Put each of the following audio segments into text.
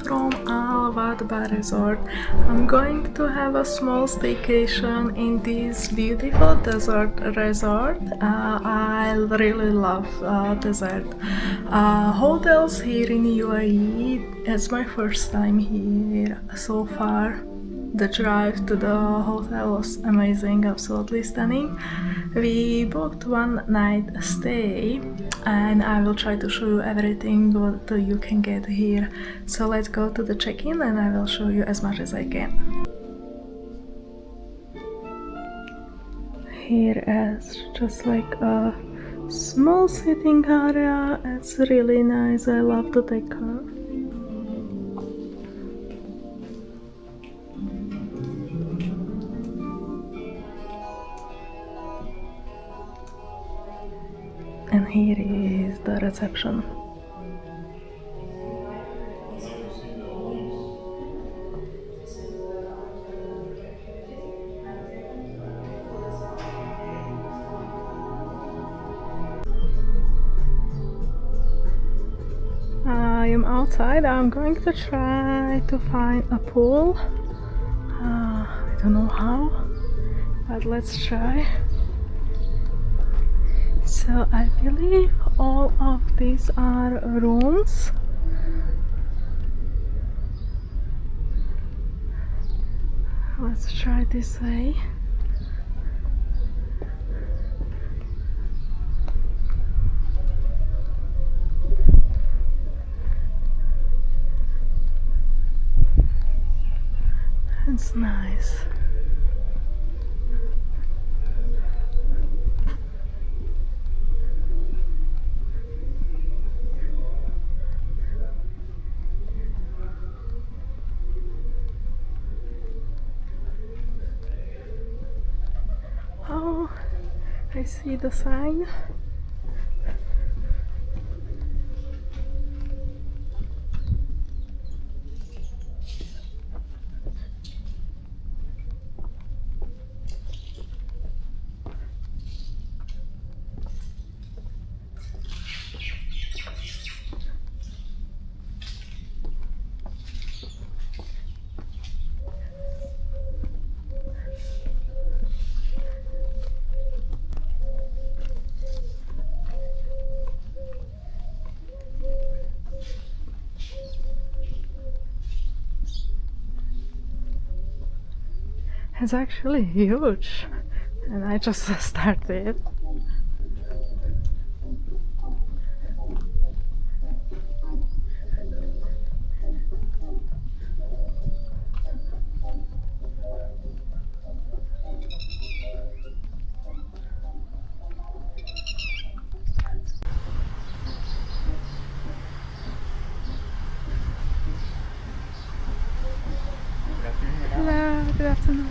from Wathba Resort. I'm going to have a small staycation in this beautiful desert resort. I really love desert hotels here in UAE. It's my first time here so far. The drive to the hotel was amazing, absolutely stunning. We booked one night stay and I will try to show you everything what you can get here. So let's go to the check-in and I will show you as much as I can. Here is just like a small sitting area. It's really nice. I love the decor. And here is the reception. I am outside. I'm going to try to find a pool. I don't know how, but let's try. So I believe all of these are rooms. Let's try this way. It's nice. Oh, I see the sign. It's actually huge, and I just started. Hello, good afternoon.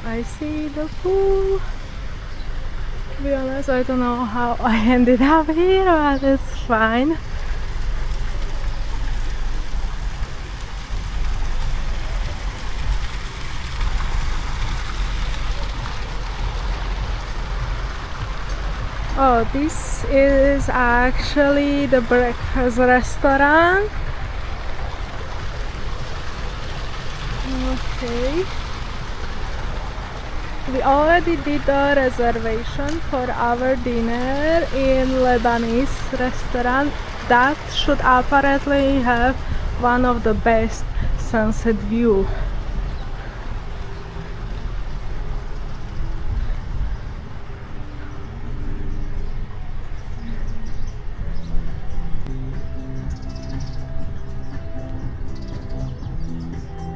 I see the pool. To be honest, I don't know how I ended up here, but it's fine. Oh, this is actually the breakfast restaurant. Okay. We already did a reservation for our dinner in Lebanese restaurant that should apparently have one of the best sunset view.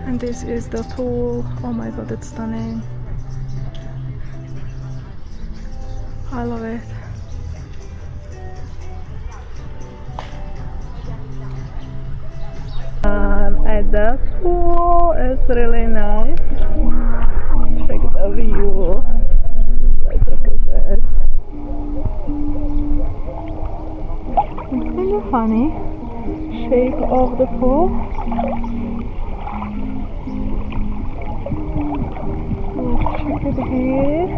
And this is the pool. Oh my god, it's stunning. I love it. At the pool, it's really nice. Check the view. Like, look at that. It's kind of funny shape of the pool. Let's check it here.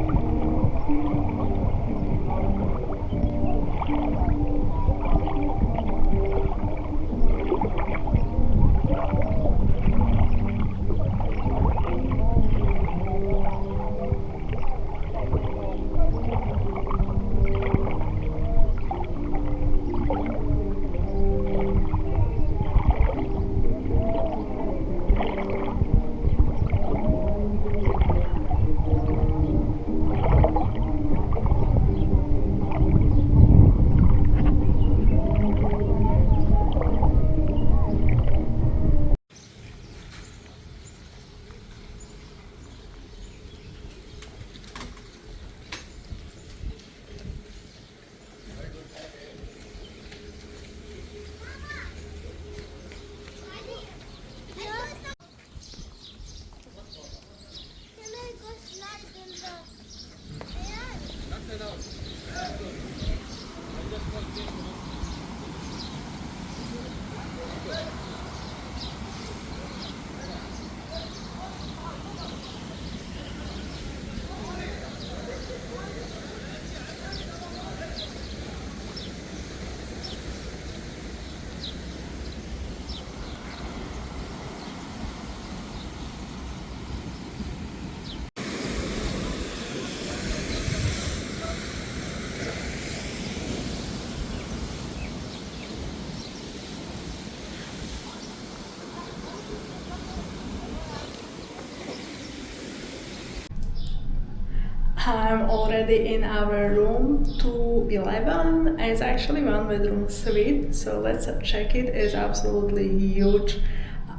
already in our room 211. It's actually one bedroom suite, so let's check it. It's absolutely huge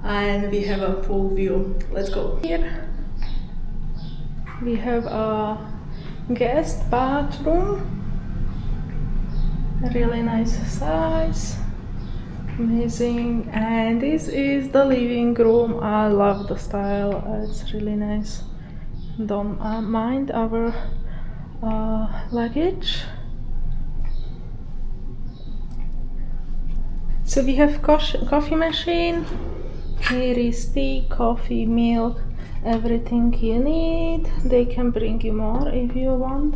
and we have a pool view. Let's go. Here we have a guest bathroom, really nice size, amazing. And this is the living room. I love the style, it's really nice. Don't mind our luggage. So we have coffee machine. Here is tea, coffee, milk, everything you need. They can bring you more if you want.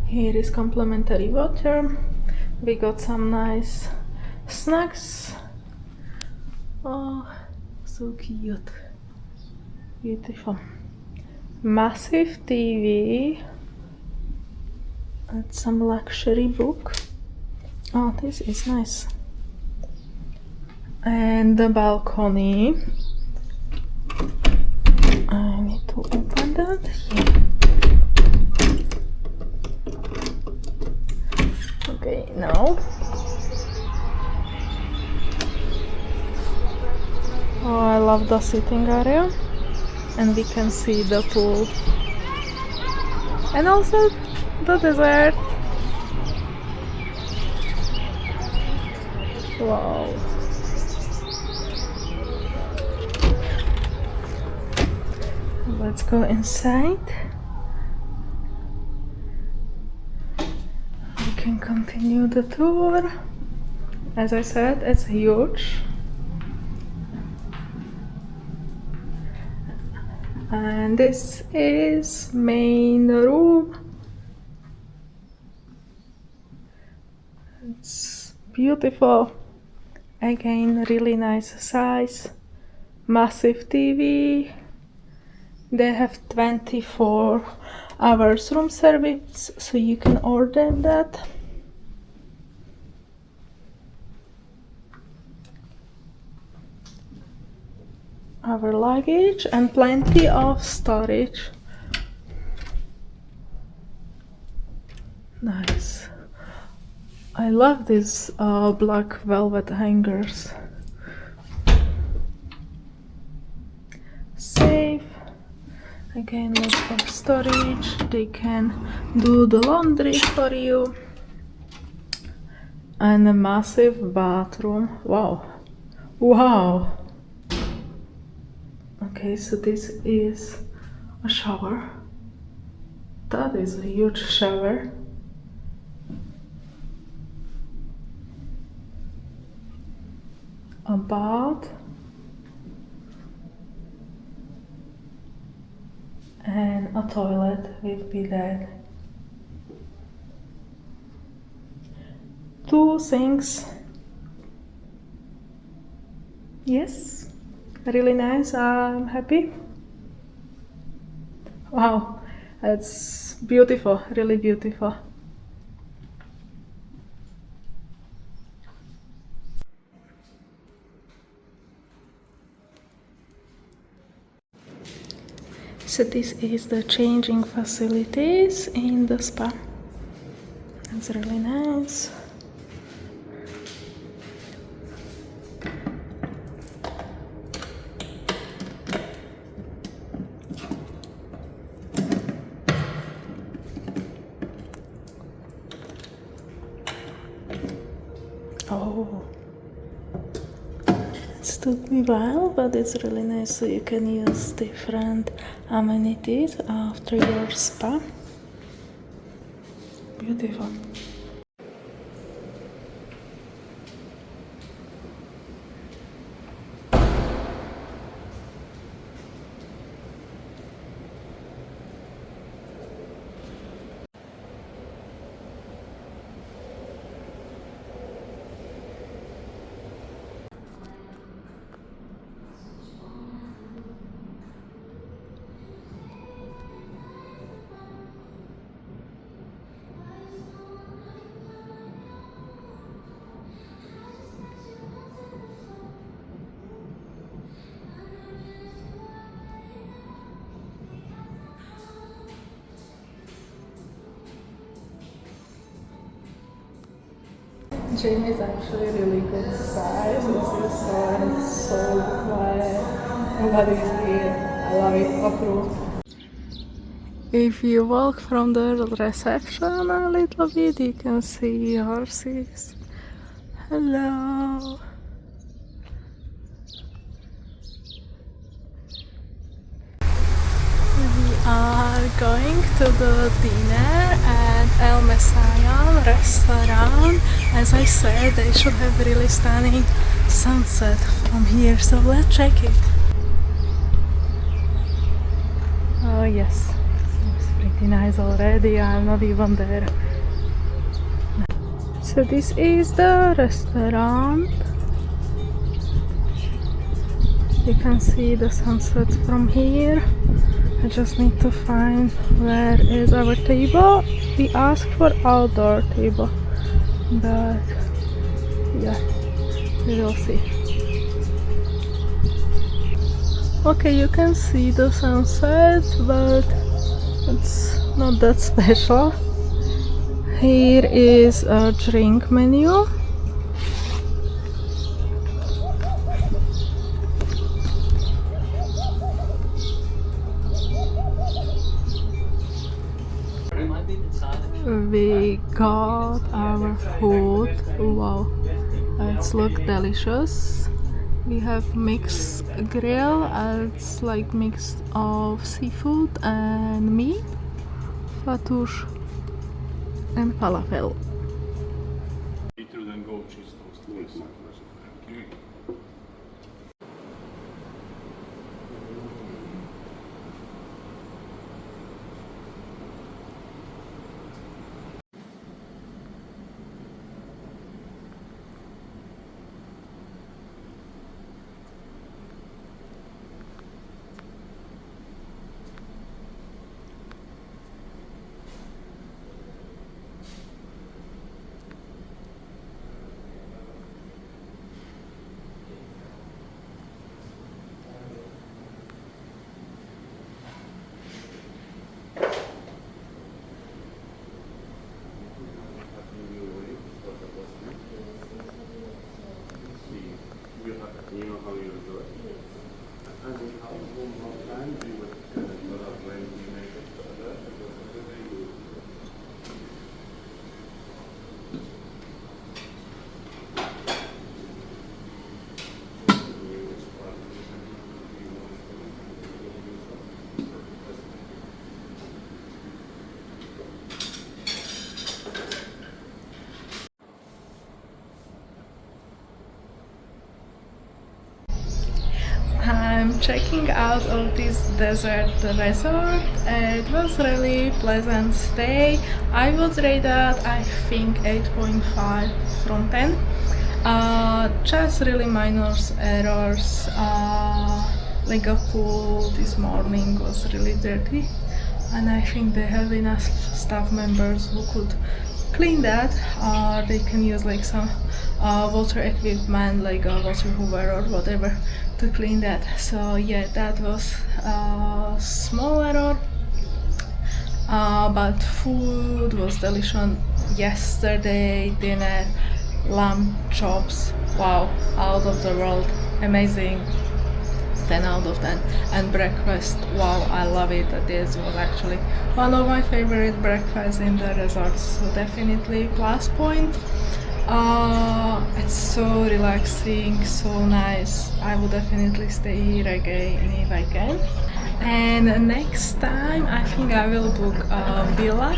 Here is complimentary water. We got some nice snacks. Oh, so cute. Beautiful. Massive TV. And some luxury book. Oh, this is nice. And the balcony. I need to open that here. Okay, now. Oh, I love the sitting area. And we can see the pool. And also the desert. Wow. Let's go inside. We can continue the tour. As I said, it's huge. And this is main room. It's beautiful. Again, really nice size. Massive TV. They have 24 hours room service, so you can order that. Our luggage and plenty of storage. Nice. I love these black velvet hangers. Safe. Again, lots of storage. They can do the laundry for you. And a massive bathroom. Wow. Wow. Okay, so this is a shower. That is a huge shower. A bath. And a toilet with bidet. 2 sinks. Yes, really nice. I'm happy. Wow, it's beautiful, really beautiful. So this is the changing facilities in the spa. It's really nice. Oh, it took me a while, but it's really nice, so you can use different amenities after your spa. Beautiful. gym is actually really good size, as you saw, and it's so quiet. Nobody is here. I love it. Approved. If you walk from the reception a little bit, you can see horses. Hello. We are going to the dinner at El Messiah restaurant. As I said, they should have really stunning sunset from here, so let's check it. Oh yes, it's pretty nice already. I'm not even there. So this is the restaurant. You can see the sunset from here. I just need to find where is our table. We asked for outdoor table, but yeah, we will see. Okay, you can see the sunset, but it's not that special. Here is a drink menu. We got our food. Wow, it's look delicious. We have mixed grill. It's like mix of seafood and meat, fattoush and falafel. I'm checking out of this desert resort. It was really pleasant stay. I would rate that I think 8.5 from 10. Just really minor errors. Like a pool this morning was really dirty, and I think they have enough staff members who could clean that, or they can use like some water equipment like a water hoover or whatever to clean that. So yeah, that was a small error, but food was delicious. Yesterday dinner, lamb chops, wow, out of the world, amazing, 10 out of 10. And breakfast, wow, I love it. This was actually one of my favorite breakfasts in the resort, so definitely plus point. It's so relaxing, so nice. I would definitely stay here again if I can. And next time I think I will book a villa.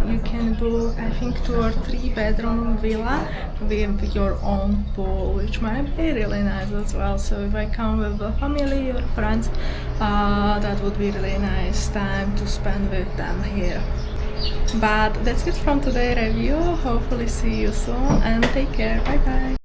You can book I think 2 or 3 bedroom villa with your own pool, which might be really nice as well. So if I come with the family or friends, that would be really nice time to spend with them here. But that's it from today's review. Hopefully see you soon and take care. Bye bye.